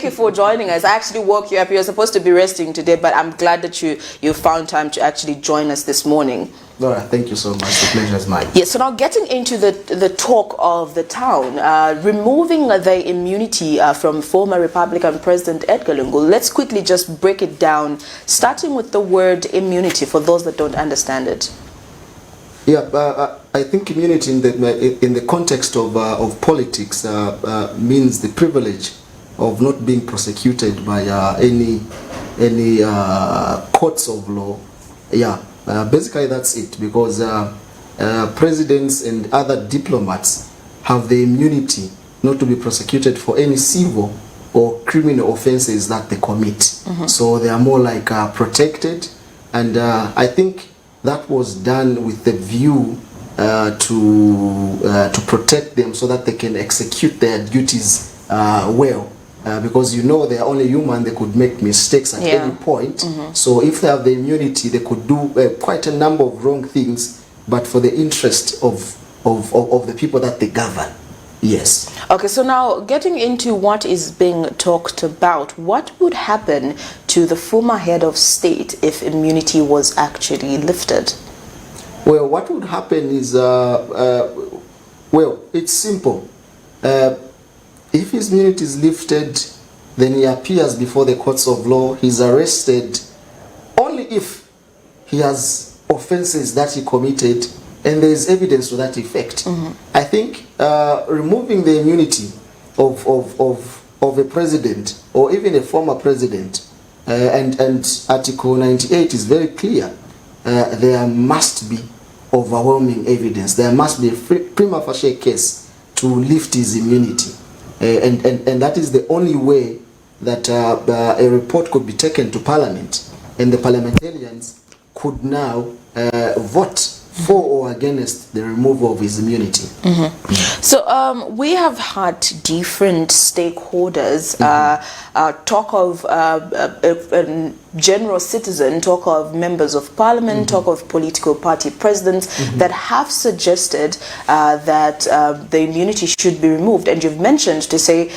Thank you for joining us. I actually woke you up. You're supposed to be resting today, but I'm glad that you found time to actually join us this morning. Laura, thank you so much. The pleasure is mine. Yes, so now getting into the talk of the town, removing the immunity from former Republican President Edgar Lungu, let's quickly just break it down, starting with the word immunity for those that don't understand it. Yeah, I think immunity in the context of politics means the privilege of not being prosecuted by any courts of law. Yeah, basically that's it, because presidents and other diplomats have the immunity not to be prosecuted for any civil or criminal offenses that they commit. Mm-hmm. So they are more like protected, and I think that was done with the view to protect them so that they can execute their duties well. Because they are only human, they could make mistakes at any point. Mm-hmm. So if they have the immunity, they could do quite a number of wrong things, but for the interest of the people that they govern. Yes. Okay, so now getting into what is being talked about, what would happen to the former head of state if immunity was actually lifted? Well, what would happen is, it's simple. If his immunity is lifted, then he appears before the courts of law. He's arrested only if he has offenses that he committed and there is evidence to that effect. Mm-hmm. I think removing the immunity of a president or even a former president, and Article 98 is very clear. There must be overwhelming evidence. There must be a prima facie case to lift his immunity. And that is the only way that a report could be taken to Parliament, and the parliamentarians could now vote for or against the removal of his immunity. Mm-hmm. So we have had different stakeholders talk of general citizen, talk of members of parliament, talk of political party presidents that have suggested that the immunity should be removed. And you've mentioned to say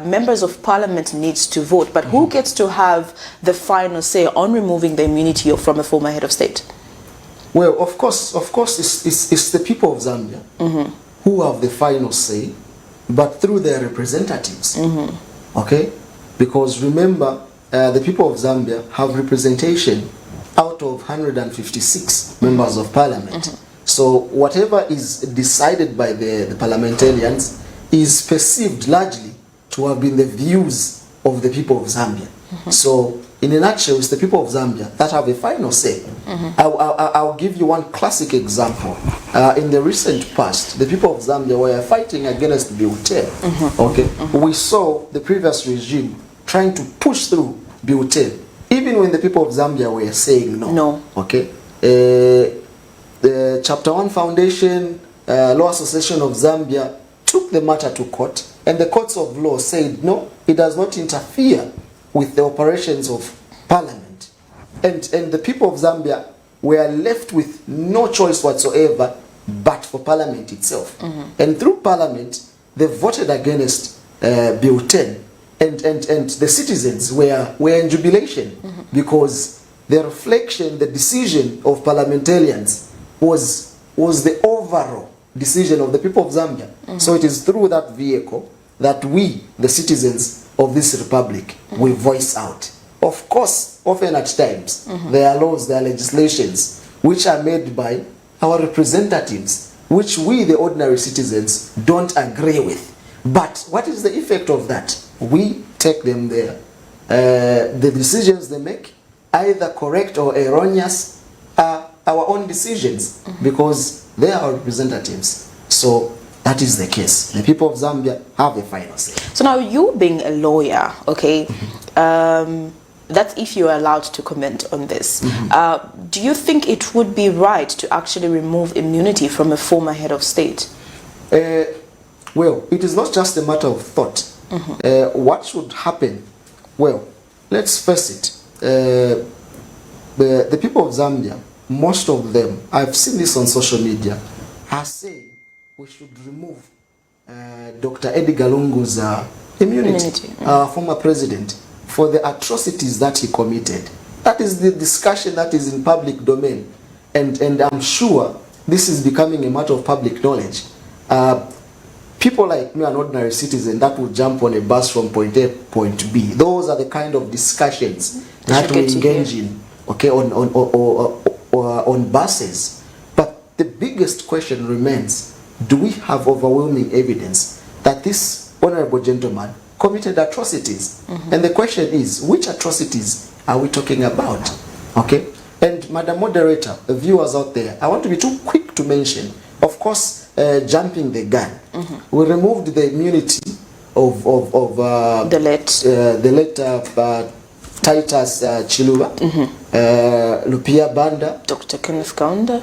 members of parliament needs to vote, but who gets to have the final say on removing the immunity from a former head of state? Well, of course, it's the people of Zambia who have the final say, but through their representatives. Okay? Because remember, the people of Zambia have representation out of 156 members of parliament. So whatever is decided by the parliamentarians is perceived largely to have been the views of the people of Zambia. So in a nutshell, it's the people of Zambia that have a final say. I'll give you one classic example. In the recent past, the people of Zambia were fighting against Biute. Okay, we saw the previous regime trying to push through Biute, even when the people of Zambia were saying no. No. Okay, the Chapter 1 Foundation, Law Association of Zambia took the matter to court, and the courts of law said no, it does not interfere with the operations of parliament, and the people of Zambia were left with no choice whatsoever but for parliament itself. And through parliament they voted against Bill 10, and the citizens were in jubilation because the reflection, the decision of parliamentarians was the overall decision of the people of Zambia. So it is through that vehicle that we, the citizens of this republic, we voice out. Of course, often at times, there are laws, there are legislations which are made by our representatives, which we, the ordinary citizens, don't agree with. But what is the effect of that? We take them there. The decisions they make, either correct or erroneous, are our own decisions because they are our representatives. So that is the case. The people of Zambia have a final say. So now, you being a lawyer, okay, that's if you're allowed to comment on this. Do you think it would be right to actually remove immunity from a former head of state? Well, it is not just a matter of thought. What should happen? Well, let's face it. The people of Zambia, most of them, I've seen this on social media, are saying we should remove Dr. Edgar Lungu's immunity. Former president, for the atrocities that he committed. That is the discussion that is in public domain. And I'm sure this is becoming a matter of public knowledge. People like me, an ordinary citizen, that would jump on a bus from point A to point B. Those are the kind of discussions that we engage in, okay, on buses. But the biggest question remains, do we have overwhelming evidence that this honorable gentleman committed atrocities? And the question is, which atrocities are we talking about? Okay? And Madam Moderator, the viewers out there, I want to be too quick to mention, of course, jumping the gun. We removed the immunity of the late Titus Chiluba, Lupia Banda, Dr. Kenneth Kaunda,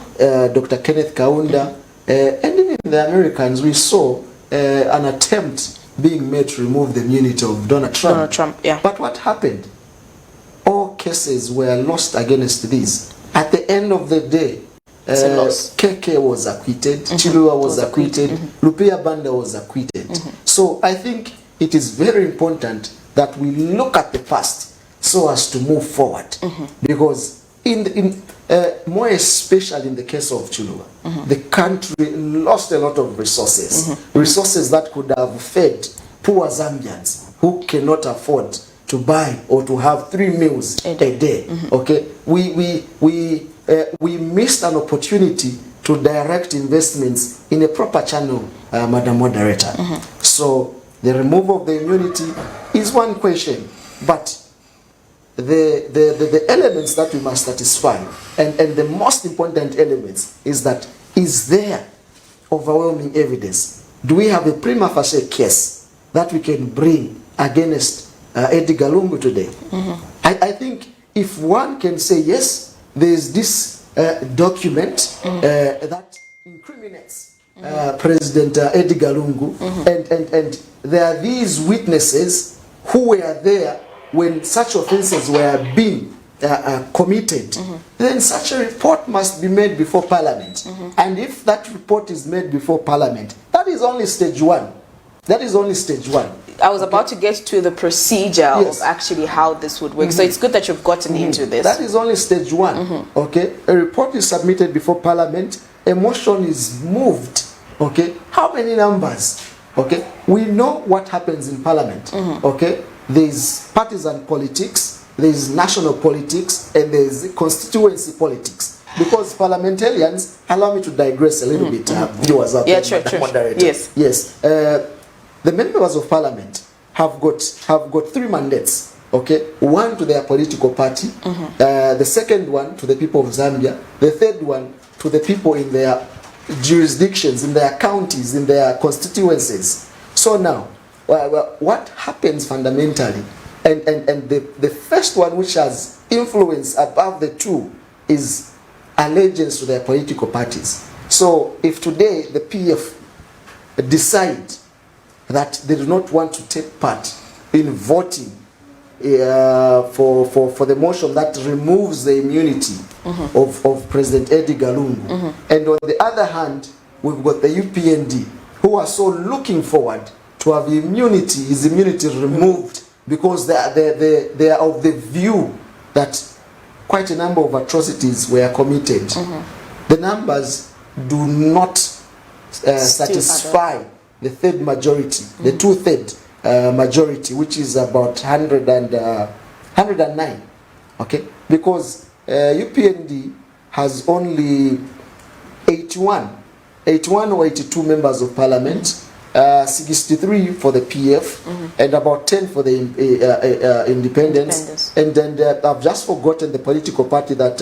Dr. Kenneth Kaunda, and even the Americans. We saw an attempt being made to remove the immunity of Donald Trump. Yeah. But what happened? All cases were lost against these. At the end of the day, KK was acquitted, Chiluba was acquitted, Lupia Banda was acquitted. So I think it is very important that we look at the past so as to move forward. Because more especially in the case of Chiluba, the country lost a lot of resources. Resources that could have fed poor Zambians who cannot afford to buy or to have 3 meals a day. Okay, we missed an opportunity to direct investments in a proper channel, Madam Moderator. So the removal of the immunity is one question, but the elements that we must satisfy, and the most important elements is that, is there overwhelming evidence? Do we have a prima facie case that we can bring against Edgar Lungu today? I think if one can say, yes, there is this document that incriminates President Edgar Lungu, and there are these witnesses who were there when such offenses were being committed, then such a report must be made before Parliament. And if that report is made before Parliament, that is only stage one. That is only stage one. I was about to get to the procedure of actually how this would work. So it's good that you've gotten into this. That is only stage one. Okay, a report is submitted before Parliament. A motion is moved. Okay, how many numbers? Okay, we know what happens in Parliament. Okay, there's partisan politics, there's national politics, and there's constituency politics. Because parliamentarians, allow me to digress a little bit, viewers out there, moderator. Yes. The members of Parliament have got 3 mandates. Okay, one to their political party, the second one to the people of Zambia, the third one to the people in their jurisdictions, in their counties, in their constituencies. So now, what happens fundamentally, and the first one which has influence above the two is allegiance to their political parties. So if today the PF decide that they do not want to take part in voting for the motion that removes the immunity of President Edgar Lungu, and on the other hand, we've got the UPND, who are so looking forward to have his immunity removed, because they are of the view that quite a number of atrocities were committed. The numbers do not satisfy the third majority, the 2/3 majority, which is about 109. Okay, because UPND has only 81 or 82 members of Parliament, 63 for the PF, and about 10 for the independents. And then I've just forgotten the political party that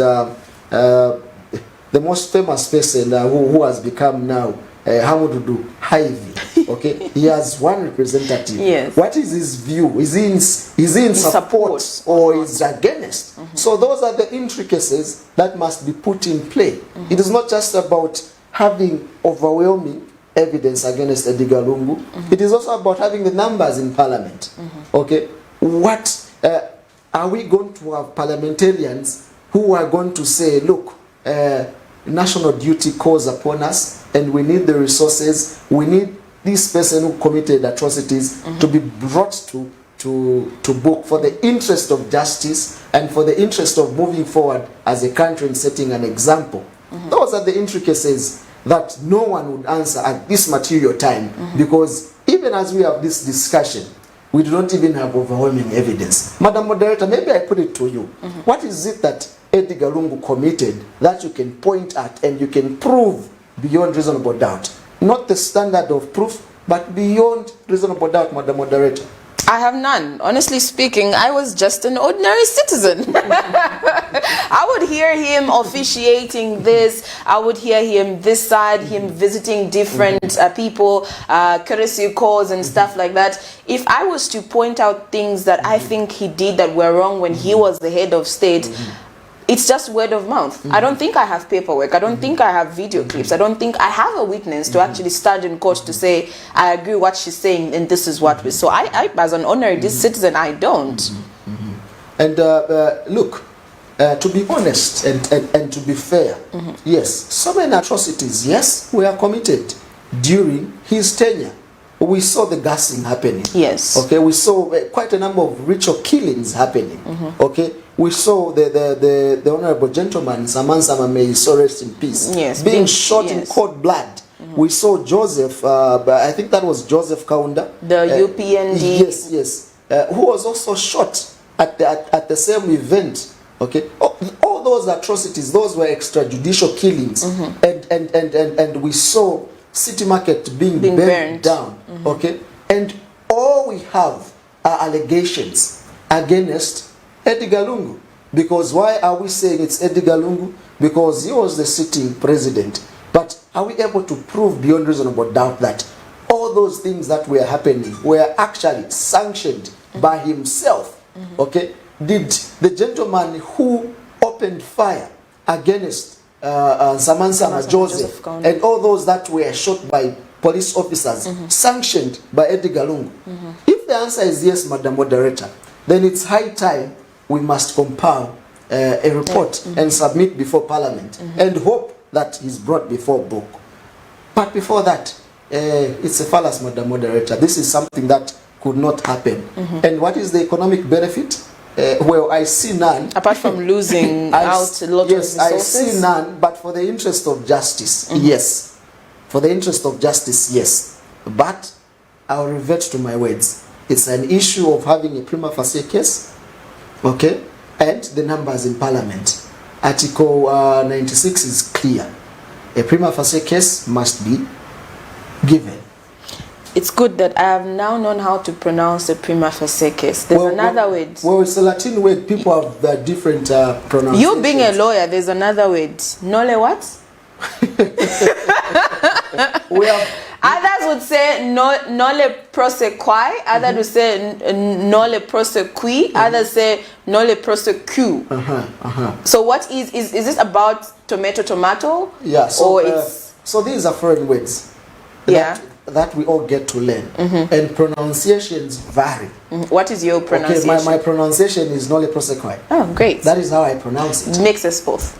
the most famous person who has become now Hamududu Hivi. Okay, he has one representative. Yes. What is his view? Is he in support or is against? So those are the intricacies that must be put in play. It is not just about having overwhelming evidence against Edgar Lungu. It is also about having the numbers in Parliament. Okay, what are we going to have parliamentarians who are going to say, look, national duty calls upon us, and we need the resources, we need this person who committed atrocities to be brought to book for the interest of justice and for the interest of moving forward as a country and setting an example. Those are the intricacies that no one would answer at this material time, because even as we have this discussion, we do not even have overwhelming evidence. Madam Moderator, maybe I put it to you. What is it that Edgar Lungu committed that you can point at and you can prove beyond reasonable doubt? Not the standard of proof, but beyond reasonable doubt, Madam Moderator. I have none. Honestly speaking, I was just an ordinary citizen. I would hear him officiating this. I would hear him this side, him visiting different people, courtesy calls and stuff like that. If I was to point out things that I think he did that were wrong when he was the head of state, it's just word of mouth. I don't think I have paperwork. I don't think I have video clips. I don't think I have a witness to actually stand in court to say, I agree what she's saying and this is what we... So I as an honorary citizen, I don't. And look, to be honest and to be fair, yes, so many atrocities, yes, were committed during his tenure. We saw the gassing happening. Yes. Okay, we saw quite a number of ritual killings happening. Okay, we saw the honorable gentleman, Saman Sama, may he so rest in peace, yes, being shot in cold blood. We saw Joseph, I think that was Joseph Kaunda. The UPND. Yes, who was also shot at the same event. Okay, all those atrocities, those were extrajudicial killings, and we saw City Market being burned down. Okay, and all we have are allegations against Edgar Lungu. Because why are we saying it's Edgar Lungu? Because he was the sitting president. But are we able to prove beyond reasonable doubt that all those things that were happening were actually sanctioned by himself? Okay, did the gentleman who opened fire against Samansama Joseph and all those that were shot by police officers sanctioned by Edgar Lungu? If the answer is yes, Madam Moderator, then it's high time we must compile a report and submit before Parliament and hope that he's brought before book. But before that, it's a fallacy, Madam Moderator. This is something that could not happen. And what is the economic benefit? Well, I see none. Apart from losing out a lot of resources? Yes, I see none, but for the interest of justice, yes. For the interest of justice, yes. But I'll revert to my words. It's an issue of having a prima facie case, okay, and the numbers in Parliament. Article 96 is clear. A prima facie case must be given. It's good that I have now known how to pronounce a prima facie case. There's another word. Well, it's a Latin word. People have different pronunciations. You being a lawyer, there's another word. Nole what? We have... Others would say nole prosequi, others would say nole prosequi, others say nole prosecu. So what is this about tomato? Yeah, so, so these are foreign words. Yeah. That we all get to learn. And pronunciations vary. What is your pronunciation? Okay, my pronunciation is nole prosequi. Oh, great. That is how I pronounce it. Makes us both.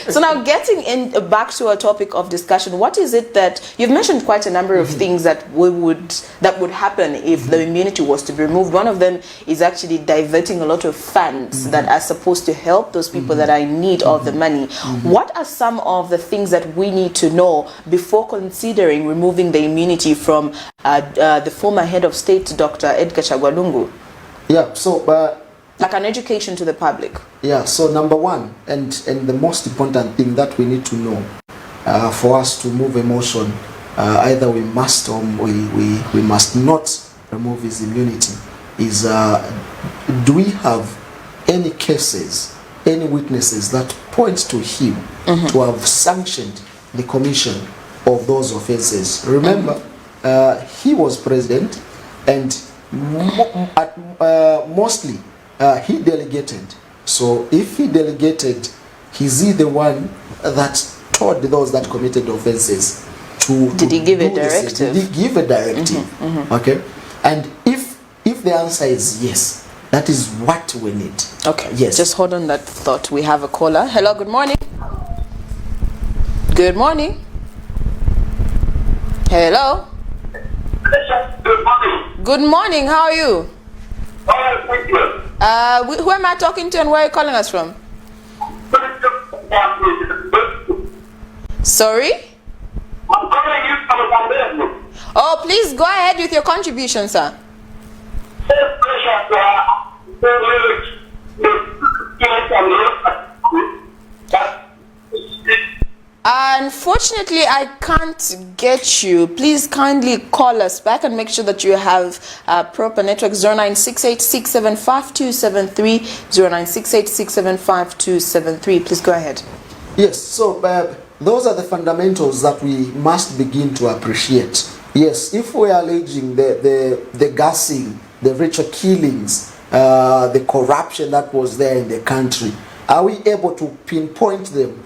So now getting back to our topic of discussion, what is it that you've mentioned quite a number of things that would happen if the immunity was to be removed. One of them is actually diverting a lot of funds that are supposed to help those people that are in need of the money. What are some of the things that we need to know before considering removing the immunity from the former head of state, Dr. Edgar Chagwa Lungu? Yeah, so like an education to the public. Yeah, so number one, and the most important thing that we need to know for us to move a motion, either we must or we must not remove his immunity, is do we have any cases, any witnesses that point to him to have sanctioned the commission of those offenses? Remember, he was president, and mostly he delegated. So if he delegated, is he the one that told those that committed offenses to did he give a directive? Did he give a directive? Okay. And if the answer is yes, that is what we need. Okay. Yes. Just hold on that thought. We have a caller. Hello, good morning. Good morning. Hello. Good morning. Good morning. How are you? Thank you. Who am I talking to and where are you calling us from? Sorry? I'm calling you from Zambia. Oh, please go ahead with your contribution, sir. Unfortunately, I can't get you. Please kindly call us back and make sure that you have proper network. 0968675273, 0968675273. Please go ahead. Yes, so those are the fundamentals that we must begin to appreciate. Yes, if we are alleging the gassing, the ritual killings, the corruption that was there in the country, are we able to pinpoint them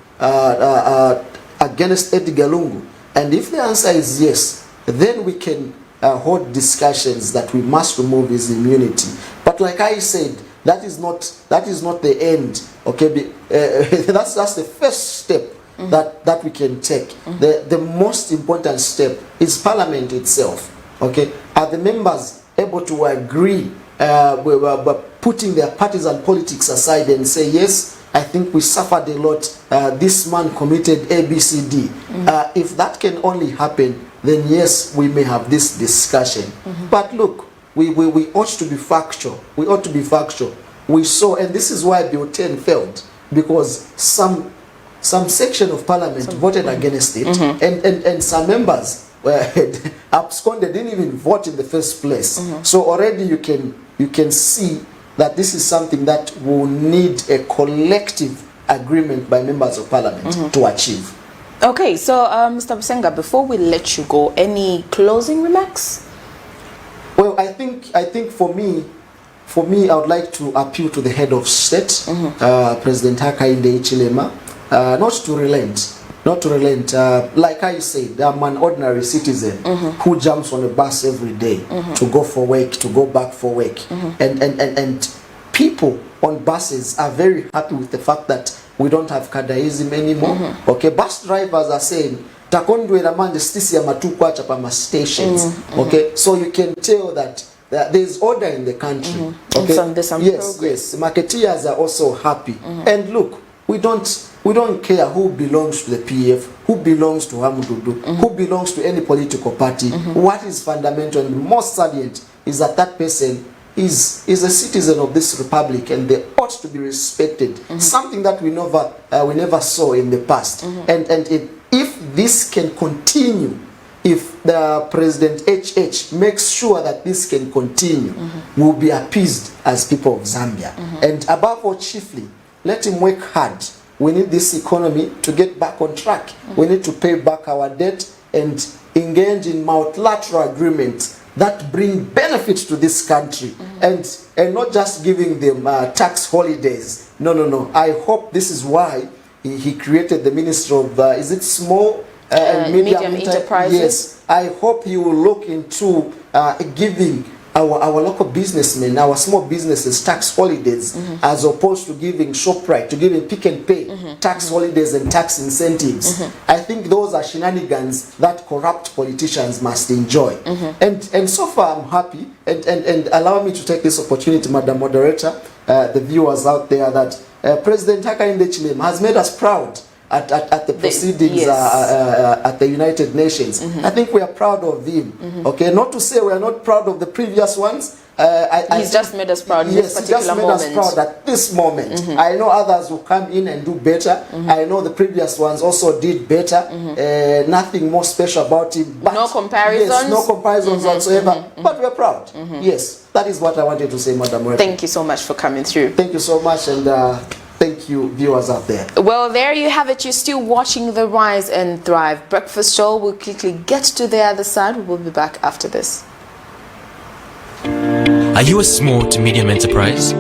against Edgar Lungu? And if the answer is yes, then we can hold discussions that we must remove his immunity. But like I said, that is not the end. Okay, that's the first step that we can take. The most important step is Parliament itself. Okay, are the members able to agree, putting their partisan politics aside and say, yes, I think we suffered a lot, this man committed ABCD. If that can only happen, then yes, we may have this discussion. But look, we ought to be factual. We ought to be factual. We saw, and this is why Bill 10 failed, because some section of Parliament voted against it, and some members were absconded, didn't even vote in the first place. So already you can see that this is something that will need a collective agreement by members of Parliament to achieve. Okay, so Mr. Busenga, before we let you go, any closing remarks? Well, I think for me, I would like to appeal to the head of state, President Hakainde Hichilema, not to relent. Like I said, I'm an ordinary citizen who jumps on a bus every day to go for work, to go back for work. And people on buses are very happy with the fact that we don't have Kadaism anymore. Okay, bus drivers are saying, takondwera manje stisi ya matuku acha pa stations. Okay, so you can tell that there's order in the country. Okay, there's some yes, progress. marketeers are also happy. And look, we don't care who belongs to the PF, who belongs to Hamududu, who belongs to any political party. What is fundamental and most salient is that that person is a citizen of this republic, and they ought to be respected. Something that we never saw in the past. And if this can continue, if the President HH makes sure that this can continue, we'll be appeased as people of Zambia. And above all, chiefly, let him work hard. We need this economy to get back on track. We need to pay back our debt and engage in multilateral agreements that bring benefits to this country, and not just giving them tax holidays. No. I hope this is why he created the Ministry of is it small and medium enterprises? Yes, I hope he will look into giving our local businessmen, our small businesses, tax holidays, as opposed to giving ShopRite, to giving Pick and Pay tax holidays and tax incentives. I think those are shenanigans that corrupt politicians must enjoy. And so far I'm happy, and allow me to take this opportunity, Madam Moderator, the viewers out there, that President Hakainde Hichilema has made us proud at the proceedings at the United Nations. I think we are proud of him. Okay, not to say we are not proud of the previous ones. He's just made us proud in this particular moment. Yes, he just made us proud at this moment. I know others will come in and do better. I know the previous ones also did better. Nothing more special about him. But no comparisons? Yes, no comparisons whatsoever. But we are proud. Yes, that is what I wanted to say, Madam Rep. Thank you so much for coming through. Thank you so much, and thank you, viewers out there. Well, there you have it. You're still watching the Rise and Thrive Breakfast Show. We'll quickly get to the other side. We'll be back after this. Are you a small to medium enterprise?